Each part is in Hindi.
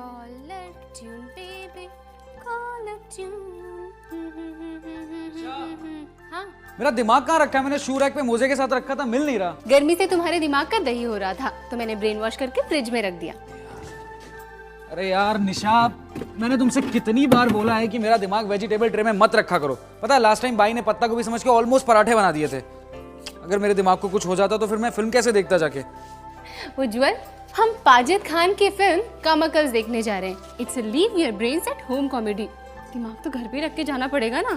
Call it tune, baby. Call it tune. हाँ, मेरा दिमाग कहाँ रखा है? मैंने शू रैक पे मोजे के साथ रखा था, मिल नहीं रहा। गर्मी से तुम्हारे दिमाग का दही हो रहा था तो मैंने ब्रेन वॉश करके फ्रिज में रख दिया। अरे यार निशा, मैंने तुमसे कितनी बार बोला है कि मेरा दिमाग वेजिटेबल ट्रे में मत रखा करो। पता है लास्ट टाइम भाई ने पत्ता गोभी समझ के ऑलमोस्ट पराठे बना दिए थे। अगर मेरे दिमाग को कुछ हो जाता तो फिर मैं फिल्म कैसे देखता जाके? उज्जवल, हम पाजिद खान की फिल्म कमकल्स देखने जा रहे हैं। It's a leave your brains at home comedy. दिमाग तो घर पे रख के जाना पड़ेगा ना।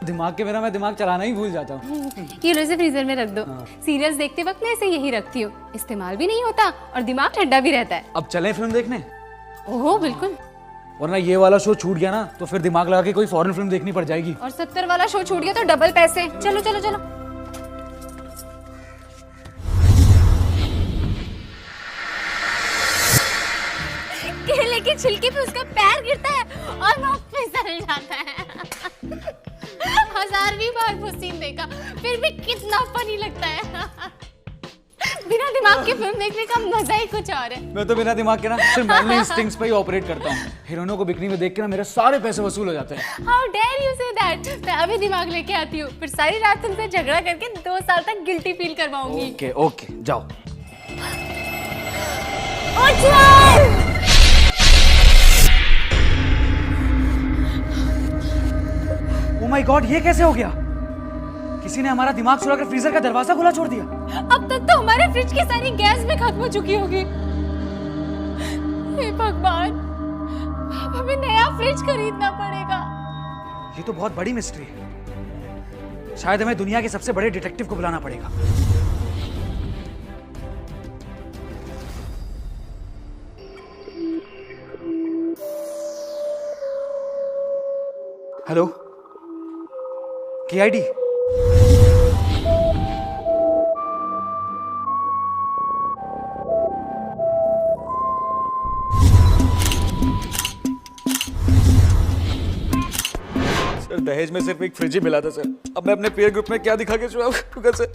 दिमाग के बिना मैं दिमाग चलाना ही भूल जाता हूँ। ये लो, इसे फ्रीजर में रख दो। सीरियल्स देखते वक्त मैं इसे यही रखती हूँ, इस्तेमाल भी नहीं होता और दिमाग ठंडा भी रहता है। अब चलें फिल्म देखने? ओह बिल्कुल। वरना ये वाला शो छूट गया ना तो फिर दिमाग लगा के कोई फॉरेन फिल्म देखनी पड़ जाएगी। और 70 वाला शो छूट गया तो डबल पैसे। चलो चलो चलो। केले के छिलके पे उसका पैर गिरता है और वो फिसल जाता है। 1000वीं बार वो सीन देखा फिर भी कितना फनी लगता है। बिना दिमाग की फिल्म देखने का मजा ही कुछ और है। मैं तो बिना दिमाग के ना सिर्फ मैनली इंस्टिंक्ट्स पे ही ऑपरेट करता हूँ। हीरोइनों को बिकनी में देख के ना मेरे सारे पैसे वसूल हो जाते हैं। How dare you say that? मैं अभी दिमाग लेके आती हूँ, फिर सारी रात तुमसे झगड़ा करके 2 साल तक गिल्टी फील करवाऊंगी। ओके ओके जाओ। उज्जवल! ओह माय गॉड, ये कैसे हो गया? किसी ने हमारा दिमाग चुरा कर फ्रीजर का दरवाजा खुला छोड़ दिया। अब तक तो हमारे फ्रिज की सारी गैस भी खत्म हो चुकी होगी। हे भगवान, अब हमें नया फ्रिज खरीदना पड़ेगा। ये तो बहुत बड़ी मिस्ट्री है। शायद हमें दुनिया के सबसे बड़े डिटेक्टिव को बुलाना पड़ेगा। Hello, KID? सर दहेज में सिर्फ एक फ्रिज ही मिला था सर। अब मैं अपने पीयर ग्रुप में क्या दिखा के छुड़ाऊंगा सर?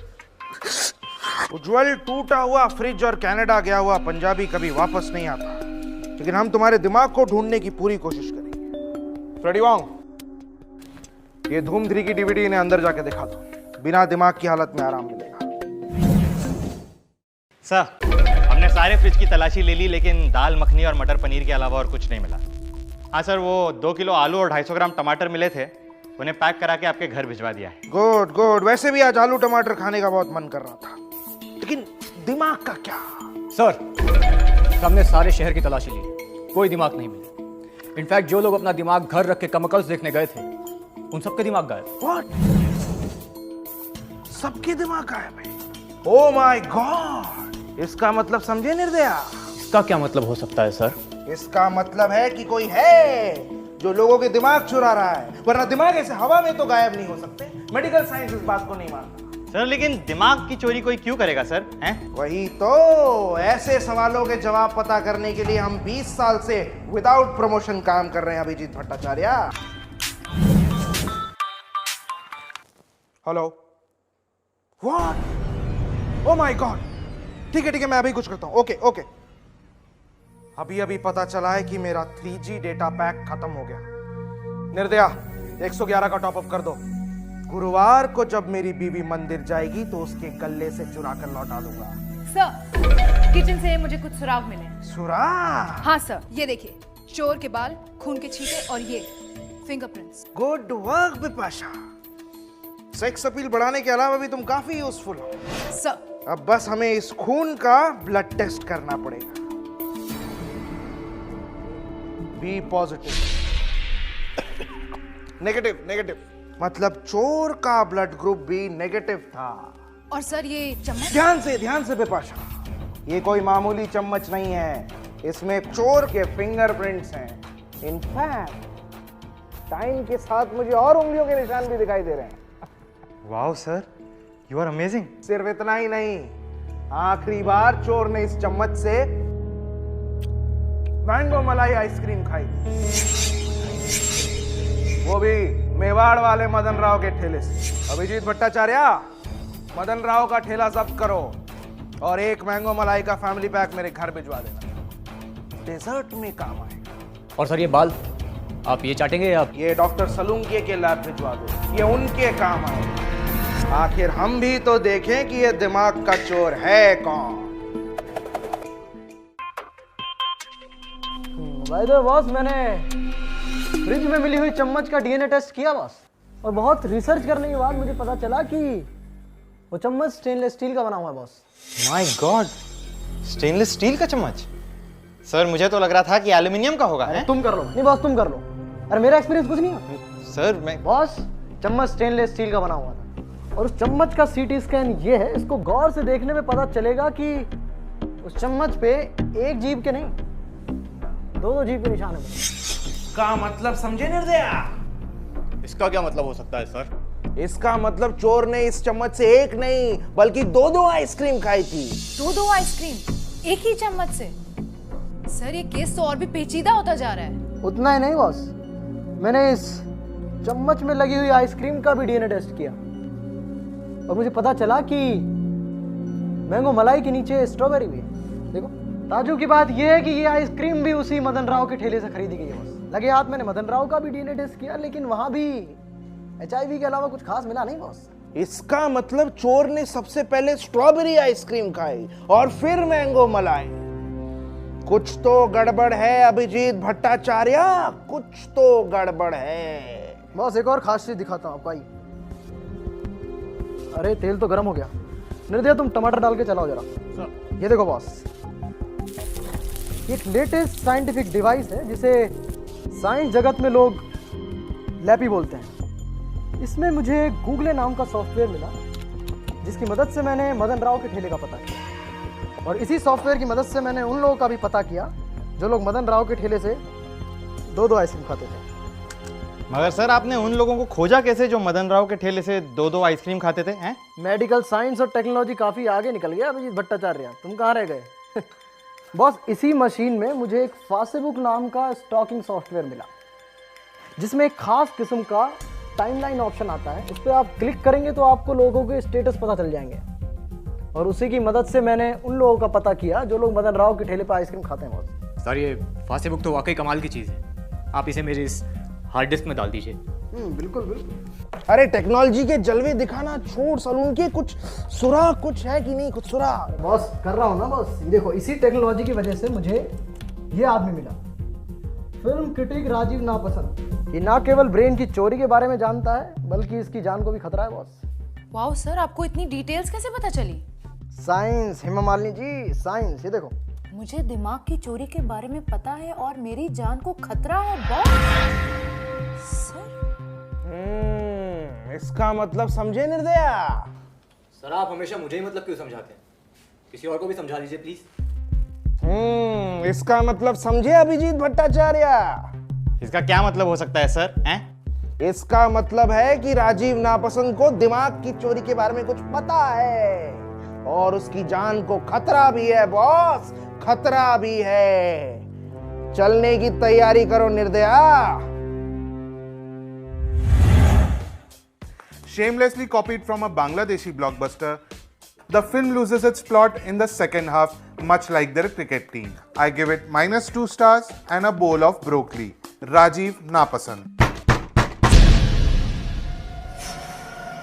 उज्जवल, टूटा हुआ फ्रिज और कनाडा गया हुआ पंजाबी कभी वापस नहीं आता, लेकिन हम तुम्हारे दिमाग को ढूंढने की पूरी कोशिश करेंगे। फ्रेडी वॉन्ग, ये धूम 3 की DVD इन्हें अंदर जाके दिखा दो। बिना दिमाग की हालत में आराम मिलेगा। सर, हमने सारे फ्रिज की तलाशी ले ली लेकिन दाल मखनी और मटर पनीर के अलावा और कुछ नहीं मिला। हाँ सर, वो 2 किलो आलू और 250 ग्राम टमाटर मिले थे, उन्हें पैक करा के आपके घर भिजवा दिया है। Good good. वैसे भी आज आलू टमाटर खाने का बहुत मन कर रहा था, लेकिन दिमाग का क्या? सर, हमने सारे शहर की तलाशी ली, कोई दिमाग नहीं मिला। इनफैक्ट जो लोग अपना दिमाग घर रख के कमकल्स देखने गए थे उन सबके दिमाग गायब। What? सबके दिमाग गायब है? Oh my God! इसका मतलब समझे निर्दया? इसका क्या मतलब हो सकता है सर? इसका मतलब है कि कोई है जो लोगों के दिमाग चुरा रहा है, वरना दिमाग ऐसे हवा में तो गायब नहीं हो सकते। मेडिकल साइंस इस बात को नहीं मानता। सर लेकिन दिमाग की चोरी कोई क्यों करेगा सर? हैं? वही तो, ऐसे सवालों के जवाब पता करने के लिए हम 20 साल से विदाउट प्रमोशन काम कर रहे हैं Abhijit Bhattacharya. Hello. What? Oh my god. ठीक है मैं अभी कुछ करता हूं। Okay okay. अभी पता चला है कि मेरा 3G डेटा पैक खत्म हो गया। निर्दया, 111 का टॉप अप कर दो। गुरुवार को जब मेरी बीवी मंदिर जाएगी तो उसके गले से चुरा कर लौटा दूंगा। सर, किचन से मुझे कुछ सुराग मिले। सुराग? हाँ सर, ये देखिए, चोर के बाल, खून के छींटे और ये fingerprints. Good work Bipasha. Sex appeal बढ़ाने के अलावा भी तुम काफी यूजफुल हो। सर, अब बस हमें इस खून का ब्लड टेस्ट करना पड़ेगा। B positive. नेगेटिव। मतलब चोर का ब्लड ग्रुप भी नेगेटिव था। और सर ये चम्मच? ध्यान से बिपाशा, ये कोई मामूली चम्मच नहीं है, इसमें चोर के फिंगरप्रिंट्स हैं। इनफैक्ट टाइम के साथ मुझे और उंगलियों के निशान भी दिखाई दे रहे हैं। Wow sir, you are amazing. सिर्फ इतना ही नहीं, आखिरी बार चोर ने इस चम्मच से मैंगो मलाई आइसक्रीम खाई, वो भी मेवाड़ वाले मदन राव के ठेले से। अभिजीत भट्टाचार्य, मदन राव का ठेला जब्त करो और एक मैंगो मलाई का फैमिली पैक मेरे घर भिजवा देना। डेजर्ट में काम आएगा। और सर ये बाल आप ये चाटेंगे या ये डॉक्टर सलूंके के लैब भिजवा दो, ये उनके काम आएगा। आखिर हम भी तो देखें कि ये दिमाग का चोर है कौन। भाई तो बॉस, मैंने फ्रिज में मिली हुई चम्मच का डीएनए टेस्ट किया बॉस, और बहुत रिसर्च करने के बाद मुझे पता चला कि वो चम्मच स्टेनलेस स्टील का बना हुआ है boss. My God, stainless steel का चम्मच? सर मुझे तो लग रहा था कि एल्यूमिनियम का होगा। है? तुम कर लो। नहीं बॉस, तुम कर लो। अरे मेरा एक्सपीरियंस कुछ नहीं है सर। मैं बॉस, चम्मच स्टेनलेस स्टील का बना हुआ था, और उस चम्मच का सीटी स्कैन ये है। इसको गौर से देखने में पता चलेगा कि उस चम्मच पे एक जीभ के नहीं, दो जीभ के निशान है। का मतलब समझे निर्दया? इसका क्या मतलब हो सकता है सर? इसका मतलब चोर ने इस चम्मच से एक नहीं बल्कि दो आइसक्रीम खाई थी। दो आइसक्रीम एक ही चम्मच से? सर ये केस तो और भी पेचीदा होता जा रहा है। उतना ही नहीं बॉस, मैंने इस चम्मच में लगी हुई आइसक्रीम का भी डीएनए टेस्ट किया, और मुझे पता चला कि मैंगो मलाई के नीचे स्ट्रॉबेरी भी है। देखो, ताजुब की बात यह है कि ये आइसक्रीम भी उसी मदन राव के ठेले से खरीदी गई है बॉस। लगे हाथ मैंने मदन राव का भी डीएनए टेस्ट किया, लेकिन वहां भी HIV के अलावा कुछ खास मिला नहीं बॉस। इसका मतलब चोर ने सबसे पहले स्ट्रॉबेरी आइसक्रीम खाई और फिर मैंगो मलाई। कुछ तो गड़बड़ है अभिजीत भट्टाचार्य, कुछ तो गड़बड़ है। बॉस एक और खास चीज दिखाता हूँ आपको, आइए। अरे तेल तो गर्म हो गया। निर्दया तुम टमाटर डाल के चलाओ जरा। ये देखो बॉस, ये एक लेटेस्ट साइंटिफिक डिवाइस है जिसे साइंस जगत में लोग लैपी बोलते हैं। इसमें मुझे गूगले नाम का सॉफ्टवेयर मिला, जिसकी मदद से मैंने मदन राव के ठेले का पता किया, और इसी सॉफ्टवेयर की मदद से मैंने उन लोगों का भी पता किया जो लोग मदन राव के ठेले से दो आइसक्रीम खाते थे। मगर सर आपने उन लोगों को खोजा कैसे जो मदन राव के ठेले से दो आइसक्रीम खाते थे? हैं? मेडिकल साइंस और टेक्नोलॉजी काफ़ी आगे निकल गया अभिजीत भट्टाचार्य, तुम कहाँ रह गए? बॉस, इसी मशीन में मुझे एक फासेबुक नाम का स्टॉकिंग सॉफ्टवेयर मिला, जिसमें एक खास किस्म का टाइमलाइन ऑप्शन आता है। उस पर आप क्लिक करेंगे तो आपको लोगों के स्टेटस पता चल जाएंगे, और उसी की मदद से मैंने उन लोगों का पता किया जो लोग मदन राव के ठेले पर आइसक्रीम खाते हैं बॉस। सर ये फासेबुक तो वाकई कमाल की चीज़ है, आप इसे मेरे इस हार्ड डिस्क में डाल दीजिए। बिल्कुल बिल्कुल। अरे टेक्नोलॉजी के जलवे दिखाना छोड़, सलून के कुछ सुराग कुछ है कि नहीं? कुछ सुराग बॉस कर रहा हूँ ना बॉस। देखो, इसी टेक्नोलॉजी की वजह से मुझे ये आदमी मिला, फिल्म क्रिटिक राजीव नापसंद। ये ना केवल ब्रेन की चोरी के बारे में जानता है, बल्कि इसकी जान को भी खतरा है बॉस। वाओ सर, आपको इतनी डिटेल्स कैसे पता चली? Science Hema Malini ji, science. ये देखो, मुझे दिमाग की चोरी के बारे में पता है और मेरी जान को खतरा है बॉस। सर इसका मतलब समझे निर्दया? सर आप हमेशा मुझे ही मतलब क्यों समझाते हैं? किसी और को भी समझा दीजिए प्लीज। इसका मतलब समझे अभिजीत भट्टाचार्य? इसका क्या मतलब हो सकता है सर? हैं? इसका मतलब है कि राजीव नापसंद को दिमाग की चोरी के बारे में कुछ पता है, और उसकी जान को खतरा भी है बॉस, खतरा भी है। चलने की तैयारी करो निर्दया। Shamelessly copied from a Bangladeshi blockbuster, the film loses its plot in the second half, much like their cricket team. I give it -2 stars and a bowl of broccoli. Rajiv Napasand.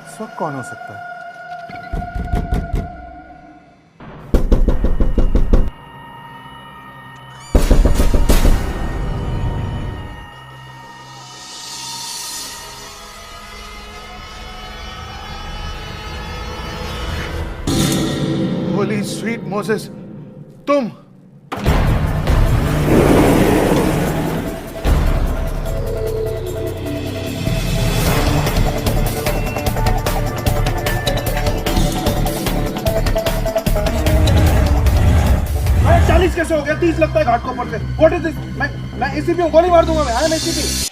इस वक्त कौन हो सकता है? Holy sweet Moses, तुम! मैं 40 कैसे हो गया? 30 लगता है घाट को ऊपर से। What is this? मैं ACP हूँ, गोली मार दूंगा मैं। I am ACP।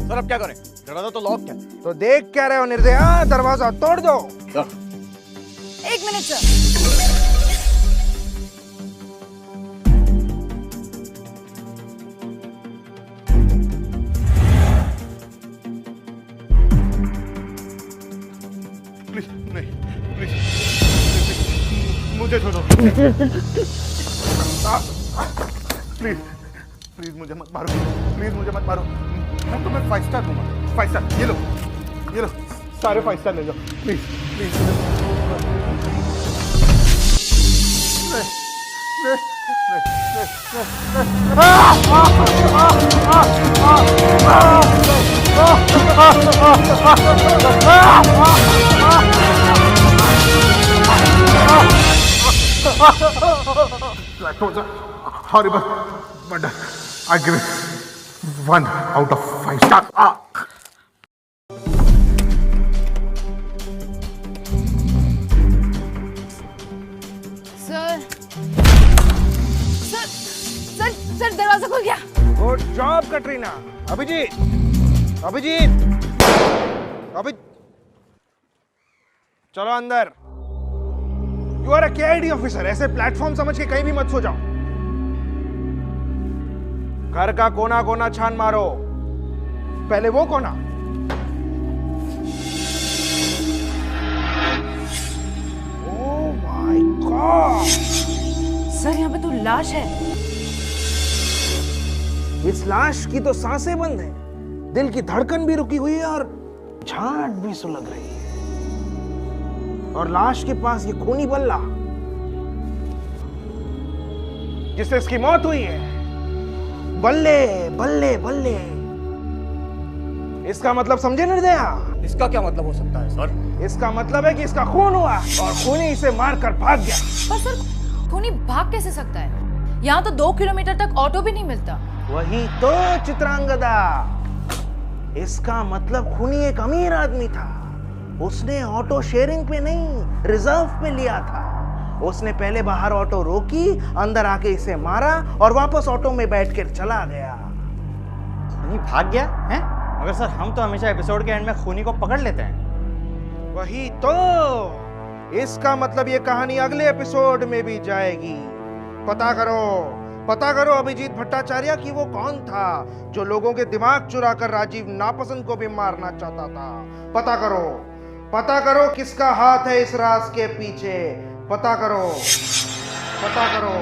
सर अब क्या करें? दरवाजा तो लॉक है। तो देख क्या रहे हो निर्दया? दरवाजा तोड़ दो। एक मिनट सर। प्लीज प्लीज मुझे मत मारो, प्लीज मुझे मत मारो, मैं तुम्हें 5 स्टार दूंगा, 5 स्टार। ये लो सारे 5 स्टार ले जाओ, please please. That was a horrible murder. I give it 1 out of 5 stars. Sir sir sir sir दरवाजा खुल गया। Good job Katrina. Abhijeet Abhijeet अभी चलो अंदर। You are a KID officer, ऐसे प्लेटफॉर्म समझ के कहीं भी मत सो जाओ। घर का कोना कोना छान मारो, पहले वो कोना। ओह माय गॉड, सर यहाँ पे तो लाश है। इस लाश की तो सांसें बंद है, दिल की धड़कन भी रुकी हुई है और झांट भी सुलग रही है। और लाश के पास ये खूनी बल्ला जिससे इसकी मौत हुई है। बल्ले बल्ले बल्ले, इसका मतलब समझे निर्दया? इसका क्या मतलब हो सकता है सर? इसका मतलब है कि इसका खून हुआ और खूनी इसे मारकर भाग गया। पर सर खूनी भाग कैसे सकता है? यहाँ तो 2 किलोमीटर तक ऑटो भी नहीं मिलता। वही तो चित्रांगदा, इसका मतलब खूनी एक अमीर आदमी था। उसने ऑटो शेयरिंग पे नहीं, रिजर्व पे लिया था। उसने पहले बाहर ऑटो रोकी, अंदर आके इसे मारा और वापस ऑटो में बैठकर चला गया। खूनी भाग गया है? मगर सर हम तो हमेशा एपिसोड के एंड में खूनी को पकड़ लेते हैं। वही तो, इसका मतलब ये कहानी अगले एपिसोड में भी जाएगी। पता करो अभिजीत भट्टाचार्य कि वो कौन था जो लोगों के दिमाग चुरा कर राजीव नापसंद को भी मारना चाहता था। पता करो किसका हाथ है इस राज के पीछे। पता करो। पता करो।